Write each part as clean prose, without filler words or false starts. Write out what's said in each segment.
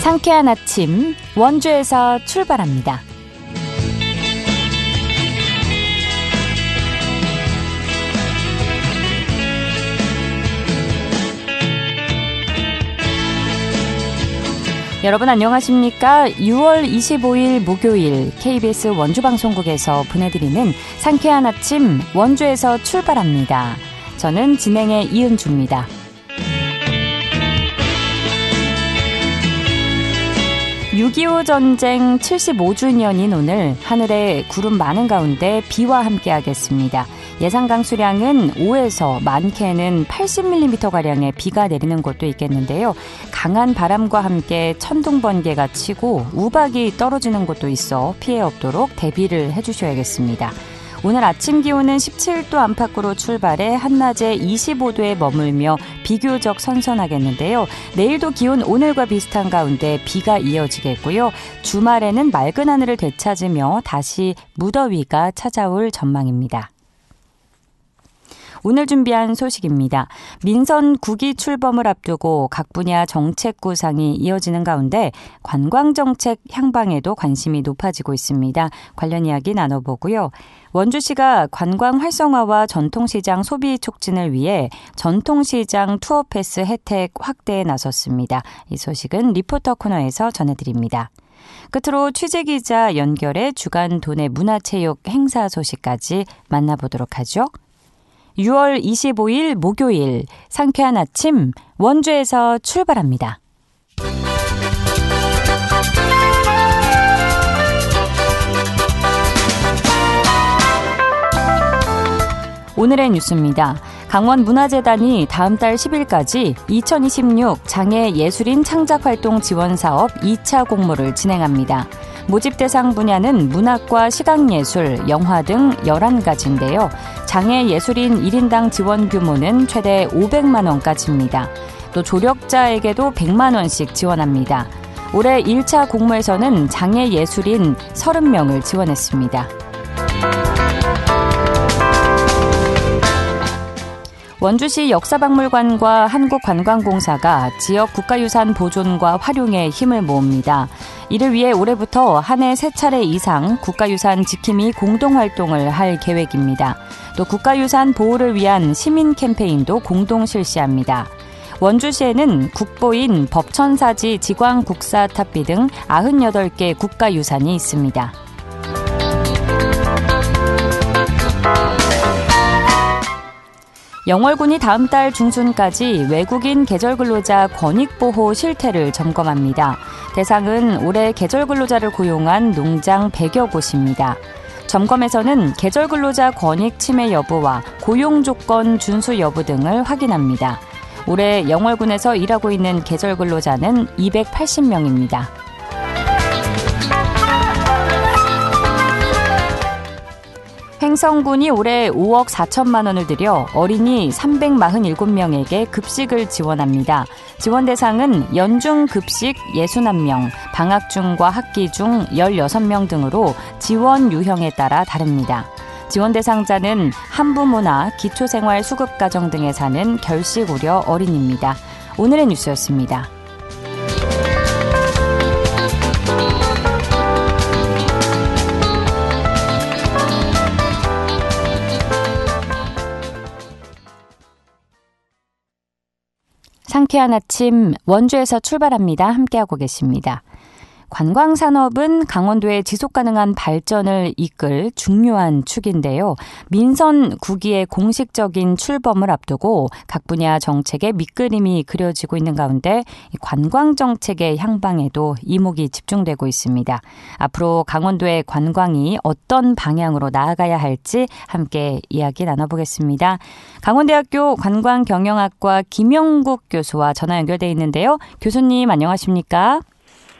상쾌한 아침 원주에서 출발합니다. 여러분 안녕하십니까? 6월 25일 목요일 KBS 원주방송국에서 보내드리는 상쾌한 아침 원주에서 출발합니다. 저는 진행의 이은주입니다. 6.25 전쟁 75주년인 오늘 하늘에 구름 많은 가운데 비와 함께하겠습니다. 예상 강수량은 5에서 많게는 80mm가량의 비가 내리는 곳도 있겠는데요. 강한 바람과 함께 천둥 번개가 치고 우박이 떨어지는 곳도 있어 피해 없도록 대비를 해주셔야겠습니다. 오늘 아침 기온은 17도 안팎으로 출발해 한낮에 25도에 머물며 비교적 선선하겠는데요. 내일도 기온 오늘과 비슷한 가운데 비가 이어지겠고요. 주말에는 맑은 하늘을 되찾으며 다시 무더위가 찾아올 전망입니다. 오늘 준비한 소식입니다. 민선 9기 출범을 앞두고 각 분야 정책 구상이 이어지는 가운데 관광정책 향방에도 관심이 높아지고 있습니다. 관련 이야기 나눠보고요. 원주시가 관광 활성화와 전통시장 소비 촉진을 위해 전통시장 투어패스 혜택 확대에 나섰습니다. 이 소식은 리포터 코너에서 전해드립니다. 끝으로 취재기자 연결해 주간 도내 문화체육 행사 소식까지 만나보도록 하죠. 6월 25일 목요일 상쾌한 아침 원주에서 출발합니다. 오늘의 뉴스입니다. 강원문화재단이 다음 달 10일까지 2026 장애예술인 창작활동 지원사업 2차 공모를 진행합니다. 모집 대상 분야는 문학과 시각예술, 영화 등 11가지인데요. 장애예술인 1인당 지원 규모는 최대 500만 원까지입니다. 또 조력자에게도 100만 원씩 지원합니다. 올해 1차 공모에서는 장애예술인 30명을 지원했습니다. 원주시 역사박물관과 한국관광공사가 지역 국가유산 보존과 활용에 힘을 모읍니다. 이를 위해 올해부터 한 해 3차례 이상 국가유산 지킴이 공동활동을 할 계획입니다. 또 국가유산 보호를 위한 시민 캠페인도 공동 실시합니다. 원주시에는 국보인 법천사지 지광국사탑비 등 98개 국가유산이 있습니다. 영월군이 다음 달 중순까지 외국인 계절근로자 권익보호 실태를 점검합니다. 대상은 올해 계절근로자를 고용한 농장 100여 곳입니다. 점검에서는 계절근로자 권익 침해 여부와 고용조건 준수 여부 등을 확인합니다. 올해 영월군에서 일하고 있는 계절근로자는 280명입니다. 횡성군이 올해 5억 4천만 원을 들여 어린이 347명에게 급식을 지원합니다. 지원 대상은 연중 급식 61명, 방학 중과 학기 중 16명 등으로 지원 유형에 따라 다릅니다. 지원 대상자는 한부모나 기초생활수급가정 등에 사는 결식 우려 어린이입니다. 오늘의 뉴스였습니다. 상쾌한 아침 원주에서 출발합니다. 함께하고 계십니다. 관광산업은 강원도의 지속가능한 발전을 이끌 중요한 축인데요. 민선 9기의 공식적인 출범을 앞두고 각 분야 정책의 밑그림이 그려지고 있는 가운데 관광정책의 향방에도 이목이 집중되고 있습니다. 앞으로 강원도의 관광이 어떤 방향으로 나아가야 할지 함께 이야기 나눠보겠습니다. 강원대학교 관광경영학과 김영국 교수와 전화 연결돼 있는데요. 교수님 안녕하십니까?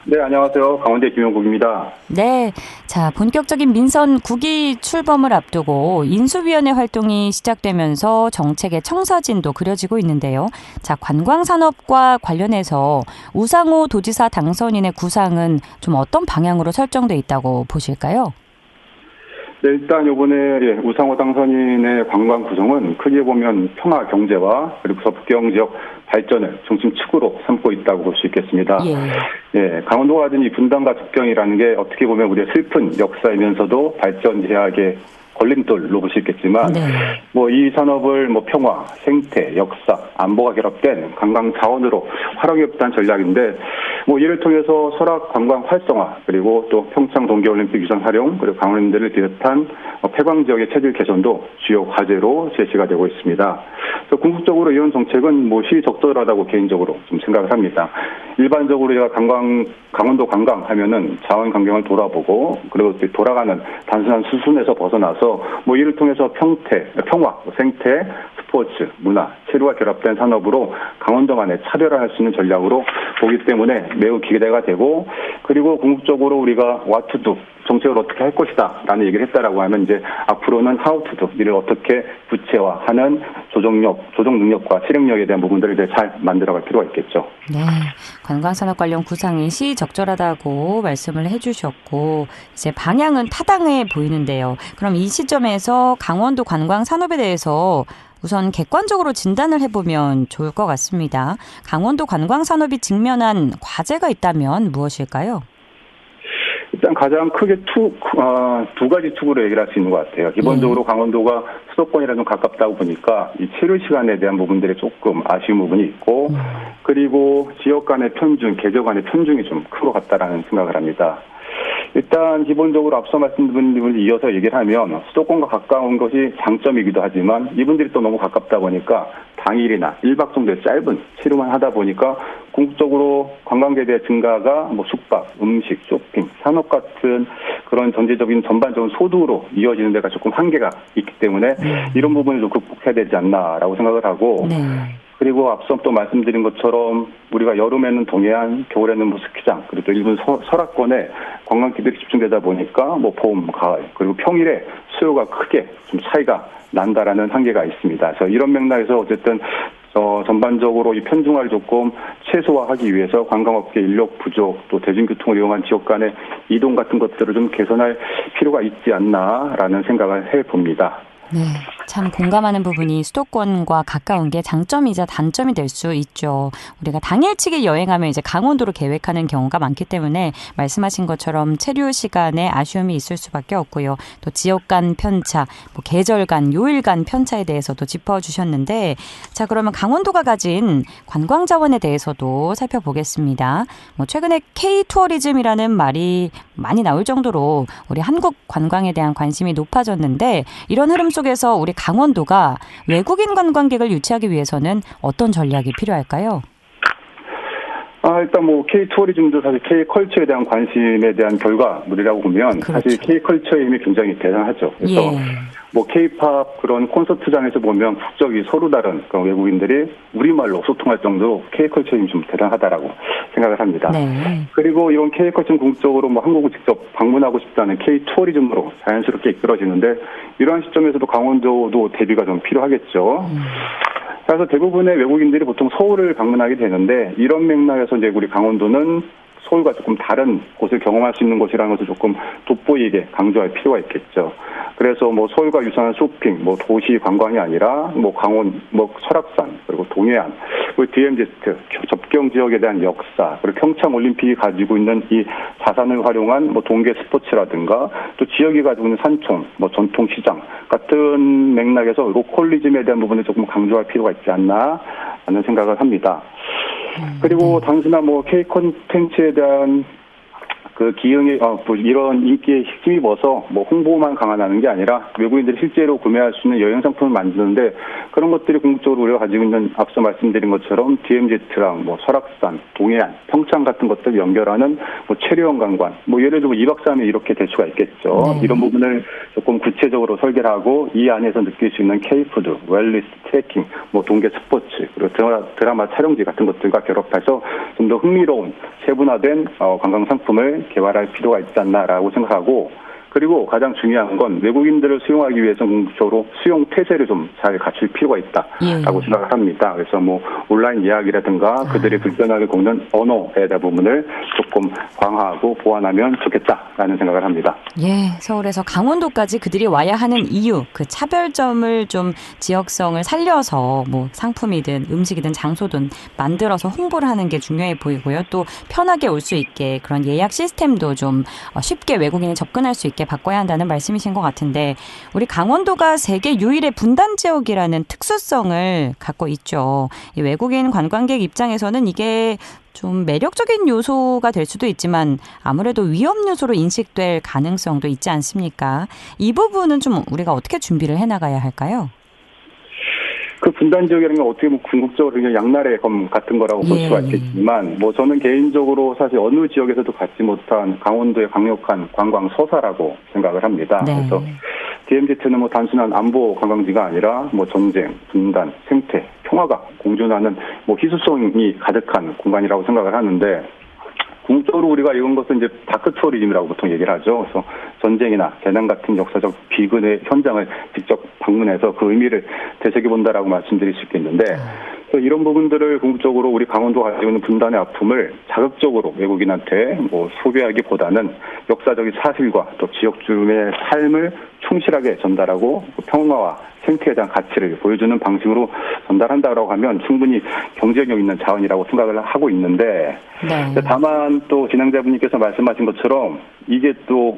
네, 안녕하세요. 강원대 김영국입니다. 네, 자 본격적인 민선 9기 출범을 앞두고 인수위원회 활동이 시작되면서 정책의 청사진도 그려지고 있는데요. 자, 관광산업과 관련해서 우상호 도지사 당선인의 구상은 좀 어떤 방향으로 설정돼 있다고 보실까요? 네, 일단 이번에 우상호 당선인의 관광 구성은 크게 보면 평화 경제와 그리고 북경 지역 발전을 중심축으로 삼고 있다고 볼 수 있겠습니다. 예, 강원도가 가진 이 분단과 적경이라는 게 어떻게 보면 우리의 슬픈 역사이면서도 발전 제약의 걸림돌로 볼 수 있겠지만, 뭐 이 산업을 뭐 평화, 생태, 역사, 안보가 결합된 관광 자원으로 활용해보자는 전략인데, 뭐 이를 통해서 설악 관광 활성화, 그리고 또 평창 동계올림픽 유산 활용, 그리고 강원도를 비롯한 폐광 지역의 체질 개선도 주요 과제로 제시가 되고 있습니다. 그래서 궁극적으로 이런 정책은 뭐 시적절하다고 개인적으로 좀 생각을 합니다. 일반적으로 제가 강원도 관광 하면은 자원 환경을 돌아보고, 그리고 돌아가는 단순한 수순에서 벗어나서 뭐 이를 통해서 평화, 생태, 스포츠, 문화, 체류가 결합된 산업으로 강원도만의 차별화할 수 있는 전략으로 보기 때문에 매우 기대가 되고, 그리고 궁극적으로 우리가 what to do, 정책을 어떻게 할 것이다 라는 얘기를 했다라고 하면 이제 앞으로는 how to do, 이를 어떻게 구체화하는 조정 능력과 실행력에 대한 부분들을 이제 잘 만들어갈 필요가 있겠죠. 네, 관광산업 관련 구상이 시적절하다고 말씀을 해주셨고, 이제 방향은 타당해 보이는데요. 그럼 이 시점에서 강원도 관광산업에 대해서 우선 객관적으로 진단을 해보면 좋을 것 같습니다. 강원도 관광산업이 직면한 과제가 있다면 무엇일까요? 일단 가장 크게 두 가지 축으로 얘기를 할 수 있는 것 같아요. 기본적으로 강원도가 수도권이랑 좀 가깝다고 보니까 이 체류 시간에 대한 부분들이 조금 아쉬운 부분이 있고, 그리고 지역 간의 편중, 계절 간의 편중이 좀 큰 것 같다라는 생각을 합니다. 일단 기본적으로 앞서 말씀드린 부분을 이어서 얘기를 하면 수도권과 가까운 것이 장점이기도 하지만 이분들이 또 너무 가깝다 보니까 당일이나 1박 정도의 짧은 체류만 하다 보니까 궁극적으로 관광객의 증가가 뭐 숙박, 음식, 쇼핑, 산업 같은 그런 전반적인 소득으로 이어지는 데가 조금 한계가 있기 때문에 이런 부분을 좀 극복해야 되지 않나라고 생각을 하고, 그리고 앞서 또 말씀드린 것처럼 우리가 여름에는 동해안, 겨울에는 뭐 스키장, 그리고 또 일본 설악권에 관광객들이 집중되다 보니까 뭐 봄, 가을, 그리고 평일에 수요가 크게 좀 차이가 난다라는 한계가 있습니다. 그래서 이런 맥락에서 어쨌든 전반적으로 이 편중화를 조금 최소화하기 위해서 관광업계 인력 부족, 또 대중교통을 이용한 지역 간의 이동 같은 것들을 좀 개선할 필요가 있지 않나라는 생각을 해봅니다. 네, 참 공감하는 부분이 수도권과 가까운 게 장점이자 단점이 될 수 있죠. 우리가 당일치기 여행하면 이제 강원도로 계획하는 경우가 많기 때문에 말씀하신 것처럼 체류 시간에 아쉬움이 있을 수밖에 없고요. 또 지역 간 편차, 뭐 계절 간, 요일 간 편차에 대해서도 짚어주셨는데, 자, 그러면 강원도가 가진 관광 자원에 대해서도 살펴보겠습니다. 뭐 최근에 K-투어리즘이라는 말이 많이 나올 정도로 우리 한국 관광에 대한 관심이 높아졌는데, 이런 흐름 속에서 우리 강원도가 외국인 관광객을 유치하기 위해서는 어떤 전략이 필요할까요? 일단 뭐 K-투어리즘도 사실 K-컬처에 대한 관심에 대한 결과물이라고 보면, 그렇죠. 사실 K-컬처의 힘이 굉장히 대단하죠. 그래서 뭐 K-팝 그런 콘서트장에서 보면 국적이 서로 다른 그런 외국인들이 우리말로 소통할 정도로 K-컬처의 힘이 좀 대단하다라고 생각을 합니다. 그리고 이런 K-컬처는 궁극적으로 뭐 한국을 직접 방문하고 싶다는 K-투어리즘으로 자연스럽게 이끌어지는데, 이러한 시점에서도 강원도도 대비가 좀 필요하겠죠. 그래서 대부분의 외국인들이 보통 서울을 방문하게 되는데, 이런 맥락에서 이제 우리 강원도는 서울과 조금 다른 곳을 경험할 수 있는 곳이라는 것을 조금 돋보이게 강조할 필요가 있겠죠. 그래서 뭐 서울과 유사한 쇼핑, 뭐 도시 관광이 아니라 뭐 강원, 뭐 설악산, 그리고 동해안, 그리고 DMZ, 접경 지역에 대한 역사, 그리고 평창 올림픽이 가지고 있는 이 자산을 활용한 뭐 동계 스포츠라든가, 또 지역이 가지고 있는 산촌, 뭐 전통 시장 같은 맥락에서 로컬리즘에 대한 부분을 조금 강조할 필요가 있지 않나 하는 생각을 합니다. 그리고 단순한 뭐 K 콘텐츠에 대한 그 기흥이 뭐 이런 인기에 힘입어서 뭐 홍보만 강화하는 게 아니라 외국인들이 실제로 구매할 수 있는 여행 상품을 만드는데, 그런 것들이 궁극적으로 우리가 가지고 있는 앞서 말씀드린 것처럼 DMZ랑 뭐 설악산, 동해안, 평창 같은 것들 연결하는 뭐 체류형 관광, 뭐 예를 들어 2박 3일 이렇게 될 수가 있겠죠. 이런 부분을 조금 구체적으로 설계를 하고 이 안에서 느낄 수 있는 K푸드, 웰리스, 트레킹, 뭐 동계 스포츠, 그리고 드라마 촬영지 같은 것들과 결합해서 좀 더 흥미로운 세분화된 관광 상품을 개발할 필요가 있지 않나라고 생각하고, 그리고 가장 중요한 건 외국인들을 수용하기 위해서 궁극적으로 수용 태세를 좀 잘 갖출 필요가 있다라고 생각을 합니다. 그래서 뭐 온라인 예약이라든가 그들이 불편하게 겪는 언어에 대한 부분을 조금 강화하고 보완하면 좋겠다라는 생각을 합니다. 예, 서울에서 강원도까지 그들이 와야 하는 이유, 그 차별점을 좀 지역성을 살려서 뭐 상품이든 음식이든 장소든 만들어서 홍보를 하는 게 중요해 보이고요. 또 편하게 올 수 있게 그런 예약 시스템도 좀 쉽게 외국인이 접근할 수 있게 바꿔야 한다는 말씀이신 것 같은데, 우리 강원도가 세계 유일의 분단 지역이라는 특수성을 갖고 있죠. 이 외국인 관광객 입장에서는 이게 좀 매력적인 요소가 될 수도 있지만 아무래도 위험 요소로 인식될 가능성도 있지 않습니까? 이 부분은 좀 우리가 어떻게 준비를 해나가야 할까요? 그 분단 지역이라는 건 어떻게 보면 궁극적으로 그냥 양날의 검 같은 거라고 볼 수가 있겠지만, 뭐 저는 개인적으로 사실 어느 지역에서도 갖지 못한 강원도의 강력한 관광 서사라고 생각을 합니다. 네. 그래서 DMZ는 뭐 단순한 안보 관광지가 아니라 뭐 전쟁, 분단, 생태, 평화가 공존하는 뭐 희소성이 가득한 공간이라고 생각을 하는데, 궁극적으로 우리가 이런 것은 이제 다크 투어리즘이라고 보통 얘기를 하죠. 그래서 전쟁이나 재난 같은 역사적 비근의 현장을 직접 방문해서 그 의미를 되새겨본다라고 말씀드릴 수 있겠는데, 그래서 이런 부분들을 궁극적으로 우리 강원도가 가지고 있는 분단의 아픔을 자극적으로 외국인한테 뭐 소비하기보다는 역사적인 사실과 또 지역 주민의 삶을 충실하게 전달하고 평화와 생태에 대한 가치를 보여주는 방식으로 전달한다라고 하면 충분히 경쟁력 있는 자원이라고 생각을 하고 있는데, 다만 또 진행자분님께서 말씀하신 것처럼 이게 또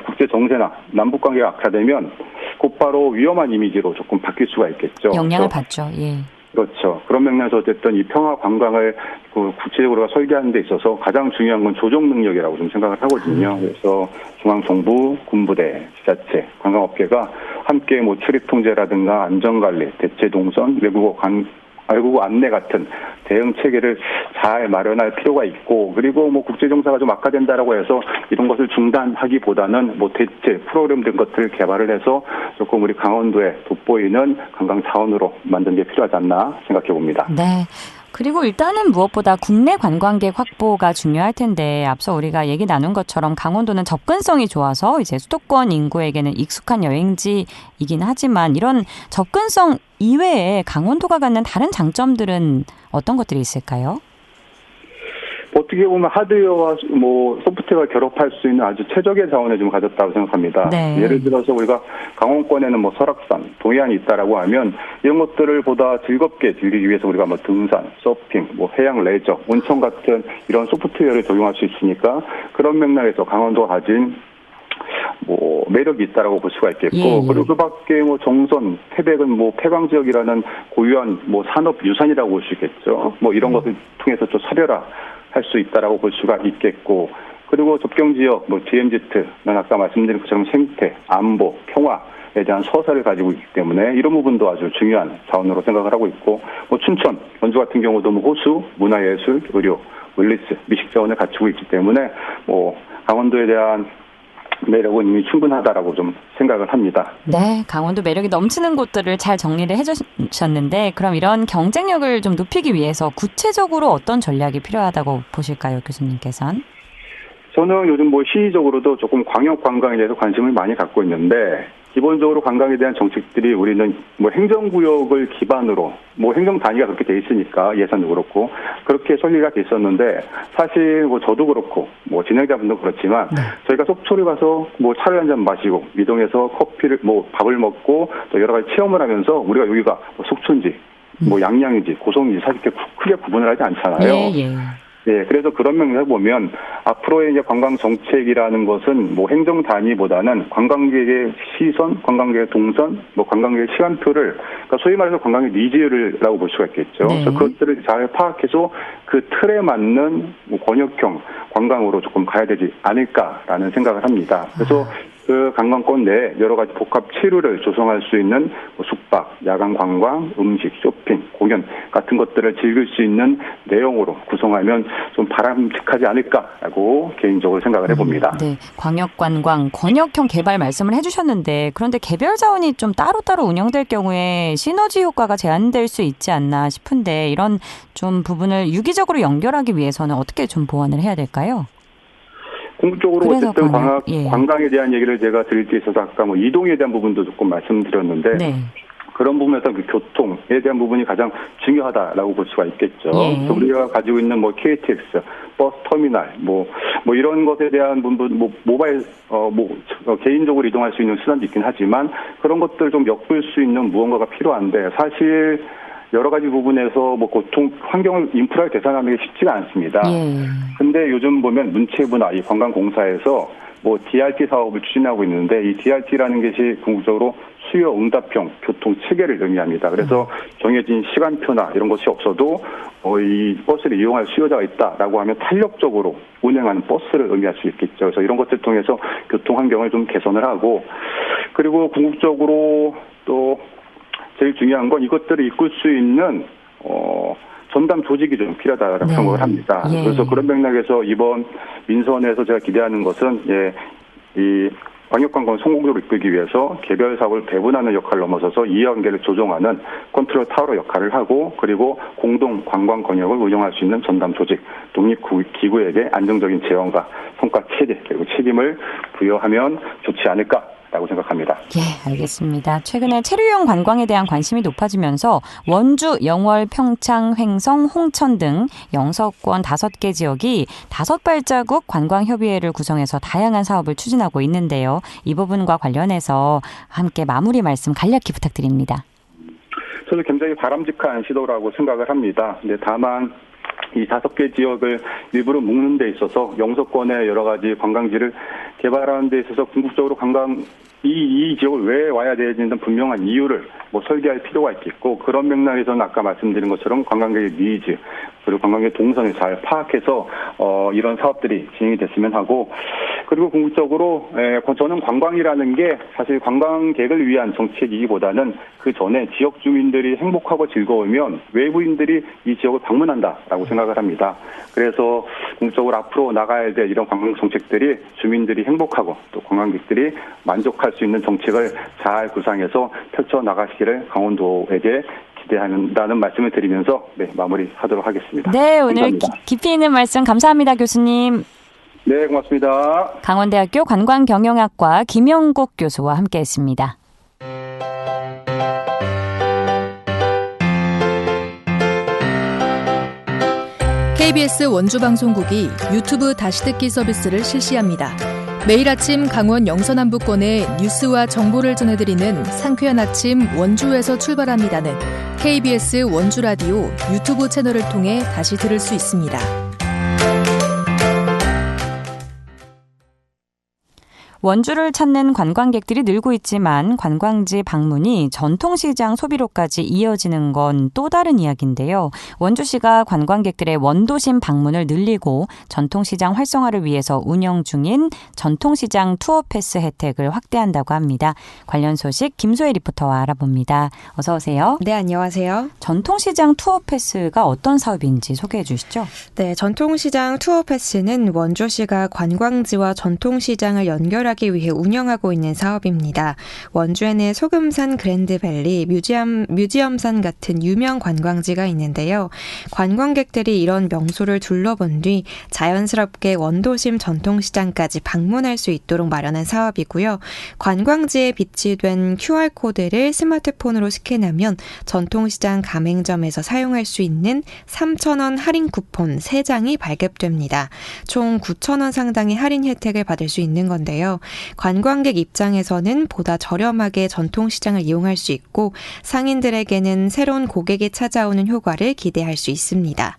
국제 정세나 남북 관계가 악화되면 곧바로 위험한 이미지로 조금 바뀔 수가 있겠죠. 영향을 받죠. 예. 그렇죠. 그런 맥락에서 어쨌든 이 평화 관광을 구체적으로 설계하는 데 있어서 가장 중요한 건 조정 능력이라고 좀 생각을 하거든요. 그래서 중앙정부, 군부대, 지자체, 관광업계가 함께 뭐 출입 통제라든가 안전관리, 대체 동선, 외국어 안내 같은 대응 체계를 잘 마련할 필요가 있고, 그리고 뭐 국제정사가 좀 악화된다라고 해서 이런 것을 중단하기보다는 뭐 대체 프로그램 등 것들을 개발을 해서 조금 우리 강원도에 돋보이는 관광 자원으로 만드는 게 필요하지 않나 생각해 봅니다. 네. 그리고 일단은 무엇보다 국내 관광객 확보가 중요할 텐데, 앞서 우리가 얘기 나눈 것처럼 강원도는 접근성이 좋아서 이제 수도권 인구에게는 익숙한 여행지이긴 하지만, 이런 접근성 이외에 강원도가 갖는 다른 장점들은 어떤 것들이 있을까요? 어떻게 보면 하드웨어와 뭐 소프트웨어가 결합할 수 있는 아주 최적의 자원을 좀 가졌다고 생각합니다. 네. 예를 들어서 우리가 강원권에는 뭐 설악산, 동해안이 있다라고 하면 이런 것들을 보다 즐겁게 즐기기 위해서 우리가 뭐 등산, 서핑, 뭐 해양 레저, 온천 같은 이런 소프트웨어를 적용할 수 있으니까, 그런 맥락에서 강원도가 가진 뭐 매력이 있다라고 볼 수가 있겠고, 그리고 그밖에 뭐 정선, 태백은 뭐 폐광 지역이라는 고유한 뭐 산업 유산이라고 볼 수 있겠죠. 뭐 이런 것을 통해서 좀 차별화할 수 있다라고 볼 수가 있겠고, 그리고 접경 지역 뭐 DMZ는 아까 말씀드린 것처럼 생태, 안보, 평화에 대한 서사를 가지고 있기 때문에 이런 부분도 아주 중요한 자원으로 생각을 하고 있고, 뭐 춘천, 원주 같은 경우도 뭐 호수, 문화예술, 의료, 웰리스, 미식 자원을 갖추고 있기 때문에 뭐 강원도에 대한 매력은 이미 충분하다라고 좀 생각을 합니다. 네, 강원도 매력이 넘치는 곳들을 잘 정리를 해주셨는데, 그럼 이런 경쟁력을 좀 높이기 위해서 구체적으로 어떤 전략이 필요하다고 보실까요, 교수님께서는? 저는 요즘 뭐 시의적으로도 조금 광역 관광에 대해서 관심을 많이 갖고 있는데, 기본적으로 관광에 대한 정책들이 우리는 뭐 행정구역을 기반으로 뭐 행정 단위가 그렇게 돼 있으니까 예산도 그렇고 그렇게 설계가 돼 있었는데, 사실 뭐 저도 그렇고 뭐 진행자분도 그렇지만 저희가 속초를 가서 뭐 차를 한잔 마시고 미동에서 커피를 뭐 밥을 먹고 또 여러 가지 체험을 하면서 우리가 여기가 뭐 속초인지 뭐 양양인지 고성인지 사실 크게 구분을 하지 않잖아요. 예, 그래서 그런 면에서 보면 앞으로의 이제 관광 정책이라는 것은 뭐 행정 단위보다는 관광객의 시선, 관광객의 동선, 뭐 관광객의 시간표를, 그러니까 소위 말해서 관광객 니즈라고 볼 수가 있겠죠. 그래서 그것들을 잘 파악해서 그 틀에 맞는 뭐 권역형 관광으로 조금 가야 되지 않을까라는 생각을 합니다. 그래서 그 관광권 내에 여러 가지 복합 체류를 조성할 수 있는 뭐 숙박, 야간 관광, 음식, 쇼핑, 공연 같은 것들을 즐길 수 있는 내용으로 구성하면 좀 바람직하지 않을까라고 개인적으로 생각을 해봅니다. 네, 광역관광, 권역형 개발 말씀을 해주셨는데, 그런데 개별 자원이 좀 따로따로 운영될 경우에 시너지 효과가 제한될 수 있지 않나 싶은데, 이런 좀 부분을 유기적으로 연결하기 위해서는 어떻게 좀 보완을 해야 될까요? 궁극적으로 어쨌든 관광에 대한 얘기를 제가 드릴 때 있어서 아까 뭐 이동에 대한 부분도 조금 말씀드렸는데 네. 그런 부분에서 그 교통에 대한 부분이 가장 중요하다라고 볼 수가 있겠죠. 예. 우리가 가지고 있는 뭐 KTX, 버스 터미널, 뭐 이런 것에 대한 부분, 모바일, 개인적으로 이동할 수 있는 수단도 있긴 하지만 그런 것들 좀 엮을 수 있는 무언가가 필요한데 사실 여러 가지 부분에서 뭐 교통 환경을 인프라를 개선하는 게 쉽지가 않습니다. 근데 요즘 보면 문체부나 이 관광공사에서 뭐 DRT 사업을 추진하고 있는데 이 DRT라는 것이 궁극적으로 수요 응답형 교통 체계를 의미합니다. 그래서 정해진 시간표나 이런 것이 없어도 이 버스를 이용할 수요자가 있다라고 하면 탄력적으로 운행하는 버스를 의미할 수 있겠죠. 그래서 이런 것들을 통해서 교통 환경을 좀 개선을 하고 그리고 궁극적으로 또 제일 중요한 건 이것들을 이끌 수 있는 전담 조직이 좀 필요하다라고 네. 생각을 합니다. 예. 그래서 그런 맥락에서 이번 민선에서 제가 기대하는 것은 이 광역관광을 성공적으로 이끌기 위해서 개별 사업을 배분하는 역할을 넘어서서 이해관계를 조정하는 컨트롤 타워로 역할을 하고 그리고 공동 관광 권역을 운영할 수 있는 전담 조직, 독립기구에게 안정적인 재원과 성과 체계 그리고 책임을 부여하면 좋지 않을까라고 생각합니다. 예, 알겠습니다. 최근에 체류용 관광에 대한 관심이 높아지면서 원주, 영월, 평창, 횡성, 홍천 등 영서권 5개 지역이 5발자국 관광협의회를 구성해서 다양한 사업을 추진하고 있는데요. 이 부분과 관련해서 함께 마무리 말씀 간략히 부탁드립니다. 저는 굉장히 바람직한 시도라고 생각을 합니다. 근데 다만 이 5개 지역을 일부러 묶는 데 있어서 영서권의 여러 가지 관광지를 개발하는 데 있어서 궁극적으로 이 지역을 왜 와야 되는지는 분명한 이유를 설계할 필요가 있겠고 그런 맥락에서는 아까 말씀드린 것처럼 관광객의 니즈 그리고 관광객 동선을 잘 파악해서 이런 사업들이 진행이 됐으면 하고 그리고 궁극적으로 저는 관광이라는 게 사실 관광객을 위한 정책이기보다는 그 전에 지역 주민들이 행복하고 즐거우면 외부인들이 이 지역을 방문한다라고 생각을 합니다. 그래서 궁극적으로 앞으로 나가야 될 이런 관광 정책들이 주민들이 행복하고 또 관광객들이 만족할 수 있는 정책을 잘 구상해서 펼쳐나가시기를 강원도에게 기대한다는 말씀을 드리면서 마무리하도록 하겠습니다. 네, 오늘 감사합니다. 깊이 있는 말씀 감사합니다, 교수님. 네, 고맙습니다. 강원대학교 관광경영학과 김영국 교수와 함께했습니다. KBS 원주방송국이 유튜브 다시 듣기 서비스를 실시합니다. 매일 아침 강원 영서남부권의 뉴스와 정보를 전해드리는 상쾌한 아침 원주에서 출발합니다는 KBS 원주라디오 유튜브 채널을 통해 다시 들을 수 있습니다. 원주를 찾는 관광객들이 늘고 있지만 관광지 방문이 전통시장 소비로까지 이어지는 건 또 다른 이야기인데요. 원주시가 관광객들의 원도심 방문을 늘리고 전통시장 활성화를 위해서 운영 중인 전통시장 투어 패스 혜택을 확대한다고 합니다. 관련 소식 김소혜 리포터와 알아봅니다. 어서 오세요. 네, 안녕하세요. 전통시장 투어 패스가 어떤 사업인지 소개해 주시죠. 네, 전통시장 투어 패스는 원주시가 관광지와 전통시장을 연결하기 위해 운영하고 있는 사업입니다. 원주에는 소금산 그랜드밸리, 뮤지엄산 같은 유명 관광지가 있는데요. 관광객들이 이런 명소를 둘러본 뒤 자연스럽게 원도심 전통시장까지 방문할 수 있도록 마련한 사업이고요. 관광지에 비치된 QR코드를 스마트폰으로 스캔하면 전통시장 가맹점에서 사용할 수 있는 3,000원 할인 쿠폰 3장이 발급됩니다. 총 9,000원 상당의 할인 혜택을 받을 수 있는 건데요. 관광객 입장에서는 보다 저렴하게 전통시장을 이용할 수 있고 상인들에게는 새로운 고객이 찾아오는 효과를 기대할 수 있습니다.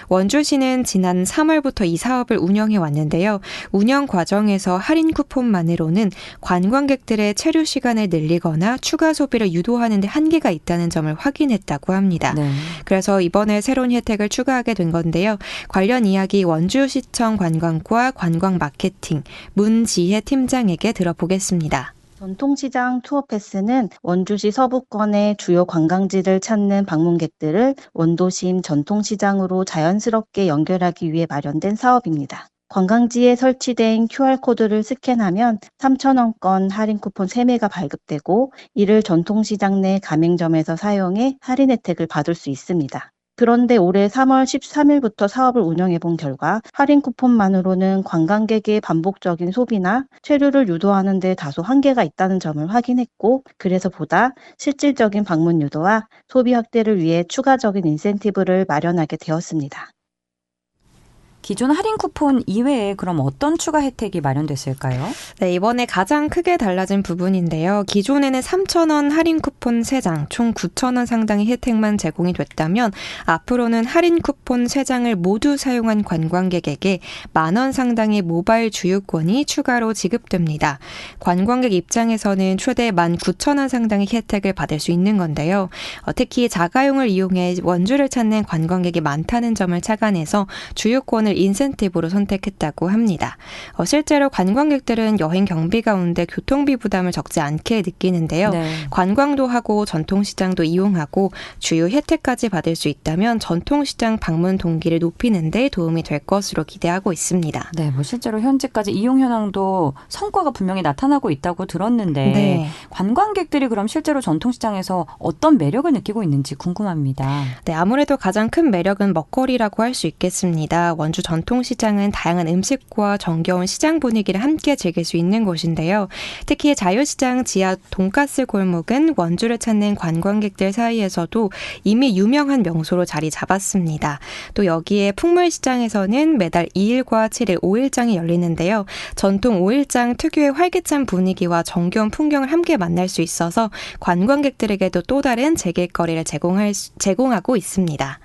원주시는 지난 3월부터 이 사업을 운영해 왔는데요. 운영 과정에서 할인 쿠폰만으로는 관광객들의 체류 시간을 늘리거나 추가 소비를 유도하는 데 한계가 있다는 점을 확인했다고 합니다. 네. 그래서 이번에 새로운 혜택을 추가하게 된 건데요. 관련 이야기 원주시청 관광과 관광마케팅 문지혜 팀장에게 들어보겠습니다. 전통시장 투어패스는 원주시 서부권의 주요 관광지를 찾는 방문객들을 원도심 전통시장으로 자연스럽게 연결하기 위해 마련된 사업입니다. 관광지에 설치된 QR코드를 스캔하면 3,000원권 할인 쿠폰 3매가 발급되고 이를 전통시장 내 가맹점에서 사용해 할인 혜택을 받을 수 있습니다. 그런데 올해 3월 13일부터 사업을 운영해 본 결과 할인 쿠폰만으로는 관광객의 반복적인 소비나 체류를 유도하는 데 다소 한계가 있다는 점을 확인했고, 그래서 보다 실질적인 방문 유도와 소비 확대를 위해 추가적인 인센티브를 마련하게 되었습니다. 기존 할인 쿠폰 이외에 그럼 어떤 추가 혜택이 마련됐을까요? 네, 이번에 가장 크게 달라진 부분인데요. 기존에는 3,000원 할인 쿠폰 3장, 총 9,000원 상당의 혜택만 제공이 됐다면 앞으로는 할인 쿠폰 3장을 모두 사용한 관광객에게 10,000원 상당의 모바일 주유권이 추가로 지급됩니다. 관광객 입장에서는 최대 19,000원 상당의 혜택을 받을 수 있는 건데요. 특히 자가용을 이용해 원주를 찾는 관광객이 많다는 점을 착안해서 주유권을 인센티브로 선택했다고 합니다. 실제로 관광객들은 여행 경비 가운데 교통비 부담을 적지 않게 느끼는데요. 네. 관광도 하고 전통시장도 이용하고 주요 혜택까지 받을 수 있다면 전통시장 방문 동기를 높이는 데 도움이 될 것으로 기대하고 있습니다. 네, 실제로 현재까지 이용 현황도 성과가 분명히 나타나고 있다고 들었는데 네. 관광객들이 그럼 실제로 전통시장에서 어떤 매력을 느끼고 있는지 궁금합니다. 네, 아무래도 가장 큰 매력은 먹거리라고 할 수 있겠습니다. 원주 전통시장은 다양한 음식과 정겨운 시장 분위기를 함께 즐길 수 있는 곳인데요. 특히 자유시장 지하 돈가스 골목은 원주를 찾는 관광객들 사이에서도 이미 유명한 명소로 자리 잡았습니다. 또 여기에 풍물시장에서는 매달 2일과 7일 5일장이 열리는데요. 전통 5일장 특유의 활기찬 분위기와 정겨운 풍경을 함께 만날 수 있어서 관광객들에게도 또 다른 즐길거리를 제공하고 있습니다.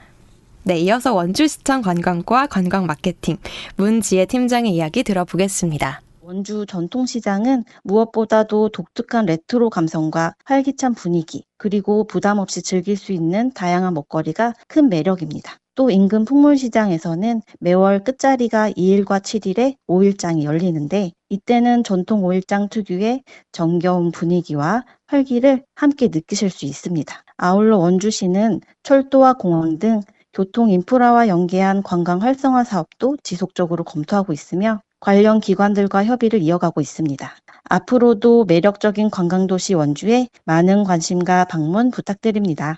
네, 이어서 원주시청 관광과 관광마케팅 문지혜 팀장의 이야기 들어보겠습니다. 원주 전통시장은 무엇보다도 독특한 레트로 감성과 활기찬 분위기, 그리고 부담 없이 즐길 수 있는 다양한 먹거리가 큰 매력입니다. 또 인근 풍물시장에서는 매월 끝자리가 2일과 7일에 5일장이 열리는데, 이때는 전통 5일장 특유의 정겨운 분위기와 활기를 함께 느끼실 수 있습니다. 아울러 원주시는 철도와 공항 등 교통 인프라와 연계한 관광 활성화 사업도 지속적으로 검토하고 있으며 관련 기관들과 협의를 이어가고 있습니다. 앞으로도 매력적인 관광도시 원주에 많은 관심과 방문 부탁드립니다.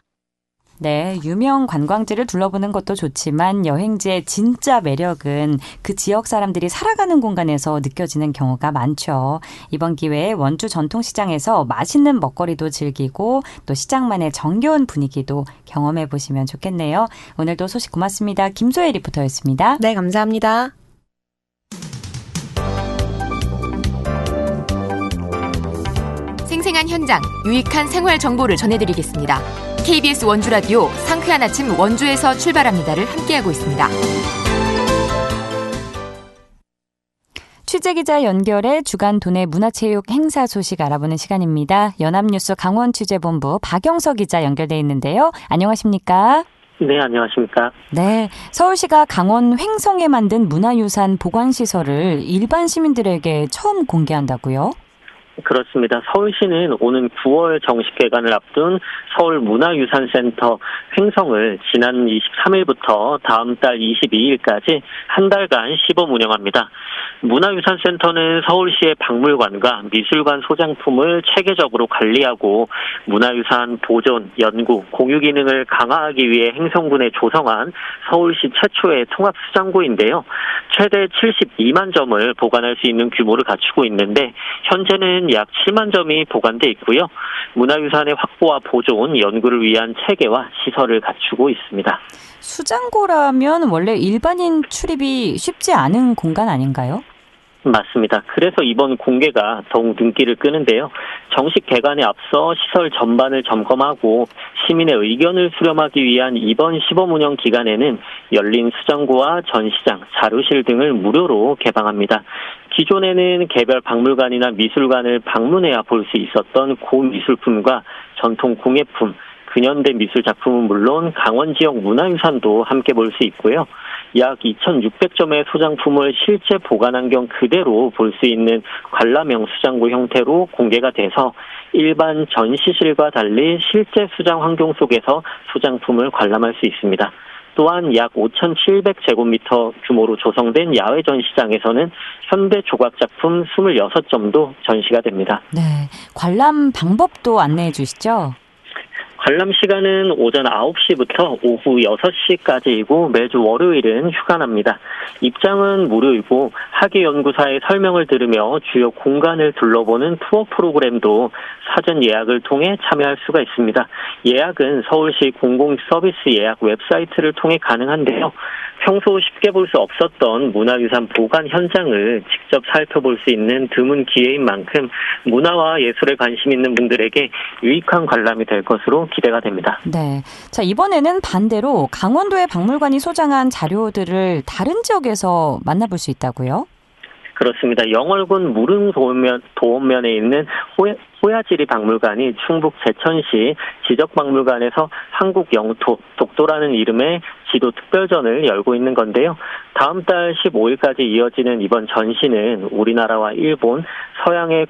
네, 유명 관광지를 둘러보는 것도 좋지만 여행지의 진짜 매력은 그 지역 사람들이 살아가는 공간에서 느껴지는 경우가 많죠. 이번 기회에 원주 전통시장에서 맛있는 먹거리도 즐기고 또 시장만의 정겨운 분위기도 경험해 보시면 좋겠네요. 오늘도 소식 고맙습니다. 김소혜 리포터였습니다. 네, 감사합니다. 생생한 현장, 유익한 생활 정보를 전해드리겠습니다. KBS 원주라디오 상쾌한 아침 원주에서 출발합니다를 함께하고 있습니다. 취재기자 연결해 주간 도내 문화체육 행사 소식 알아보는 시간입니다. 연합뉴스 강원취재본부 박영석 기자 연결돼 있는데요. 안녕하십니까? 네, 안녕하십니까? 네, 서울시가 강원 횡성에 만든 문화유산 보관시설을 일반 시민들에게 처음 공개한다고요? 그렇습니다. 서울시는 오는 9월 정식 개관을 앞둔 서울문화유산센터 횡성을 지난 23일부터 다음 달 22일까지 한 달간 시범 운영합니다. 문화유산센터는 서울시의 박물관과 미술관 소장품을 체계적으로 관리하고 문화유산 보존, 연구, 공유 기능을 강화하기 위해 횡성군에 조성한 서울시 최초의 통합수장고인데요. 최대 72만 점을 보관할 수 있는 규모를 갖추고 있는데 현재는 약 7만 점이 보관돼 있고요. 문화유산의 확보와 보존, 연구를 위한 체계와 시설을 갖추고 있습니다. 수장고라면 원래 일반인 출입이 쉽지 않은 공간 아닌가요? 맞습니다. 그래서 이번 공개가 더욱 눈길을 끄는데요. 정식 개관에 앞서 시설 전반을 점검하고 시민의 의견을 수렴하기 위한 이번 시범 운영 기간에는 열린 수장고와 전시장, 자료실 등을 무료로 개방합니다. 기존에는 개별 박물관이나 미술관을 방문해야 볼 수 있었던 고미술품과 전통 공예품, 근현대 미술 작품은 물론 강원 지역 문화유산도 함께 볼 수 있고요. 약 2,600점의 소장품을 실제 보관 환경 그대로 볼 수 있는 관람형 수장고 형태로 공개가 돼서 일반 전시실과 달리 실제 수장 환경 속에서 소장품을 관람할 수 있습니다. 또한 약 5,700제곱미터 규모로 조성된 야외 전시장에서는 현대 조각 작품 26점도 전시가 됩니다. 네, 관람 방법도 안내해 주시죠? 관람 시간은 오전 9시부터 오후 6시까지이고 매주 월요일은 휴관합니다. 입장은 무료이고 학예연구사의 설명을 들으며 주요 공간을 둘러보는 투어 프로그램도 사전 예약을 통해 참여할 수가 있습니다. 예약은 서울시 공공서비스 예약 웹사이트를 통해 가능한데요. 평소 쉽게 볼 수 없었던 문화유산 보관 현장을 직접 살펴볼 수 있는 드문 기회인 만큼 문화와 예술에 관심 있는 분들에게 유익한 관람이 될 것으로 기대가 됩니다. 네. 자, 이번에는 반대로 강원도의 박물관이 소장한 자료들을 다른 지역에서 만나볼 수 있다고요? 그렇습니다. 영월군 무릉도원면에 있는 호야지리 박물관이 충북 제천시 지적박물관에서 한국 영토 독도라는 이름의 지도 특별전을 열고 있는 건데요. 다음 달 15일까지 이어지는 이번 전시는 우리나라와 일본, 서양의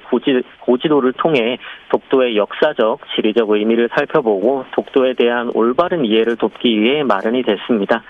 고지도를 통해 독도의 역사적, 지리적 의미를 살펴보고 독도에 대한 올바른 이해를 돕기 위해 마련이 됐습니다.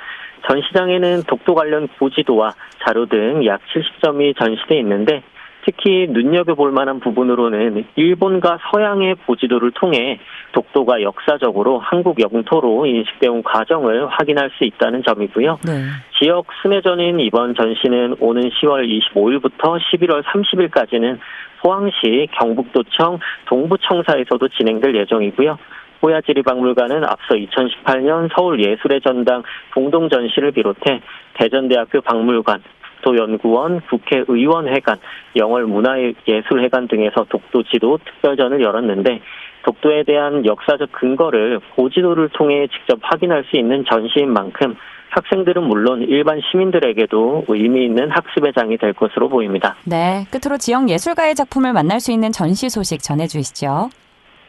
전시장에는 독도 관련 고지도와 자료 등 약 70점이 전시돼 있는데 특히 눈여겨볼 만한 부분으로는 일본과 서양의 고지도를 통해 독도가 역사적으로 한국 영토로 인식되온 과정을 확인할 수 있다는 점이고요. 네. 지역 순회전인 이번 전시는 오는 10월 25일부터 11월 30일까지는 포항시 경북도청 동부청사에서도 진행될 예정이고요. 호야지리 박물관은 앞서 2018년 서울예술의 전당 공동전시를 비롯해 대전대학교 박물관, 독도연구원, 국회의원회관, 영월문화예술회관 등에서 독도지도 특별전을 열었는데 독도에 대한 역사적 근거를 고지도를 통해 직접 확인할 수 있는 전시인 만큼 학생들은 물론 일반 시민들에게도 의미 있는 학습의 장이 될 것으로 보입니다. 네, 끝으로 지역 예술가의 작품을 만날 수 있는 전시 소식 전해주시죠.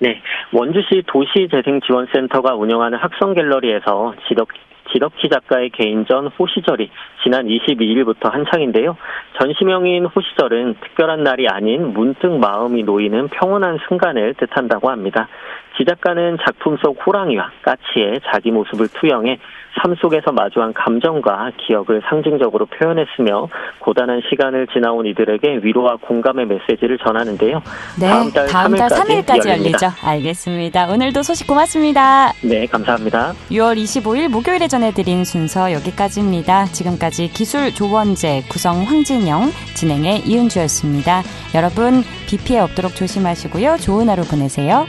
네, 원주시 도시재생지원센터가 운영하는 학성갤러리에서 지덕희 작가의 개인전 호시절이 지난 22일부터 한창인데요. 전시명인 호시절은 특별한 날이 아닌 문득 마음이 놓이는 평온한 순간을 뜻한다고 합니다. 지 작가는 작품 속 호랑이와 까치의 자기 모습을 투영해 삶 속에서 마주한 감정과 기억을 상징적으로 표현했으며 고단한 시간을 지나온 이들에게 위로와 공감의 메시지를 전하는데요. 네, 다음 달 3일까지 열리죠. 알겠습니다. 오늘도 소식 고맙습니다. 네, 감사합니다. 6월 25일 목요일에 전해드린 순서 여기까지입니다. 지금까지 기술 조원재, 구성 황진영, 진행의 이은주였습니다. 여러분 비 피해 없도록 조심하시고요. 좋은 하루 보내세요.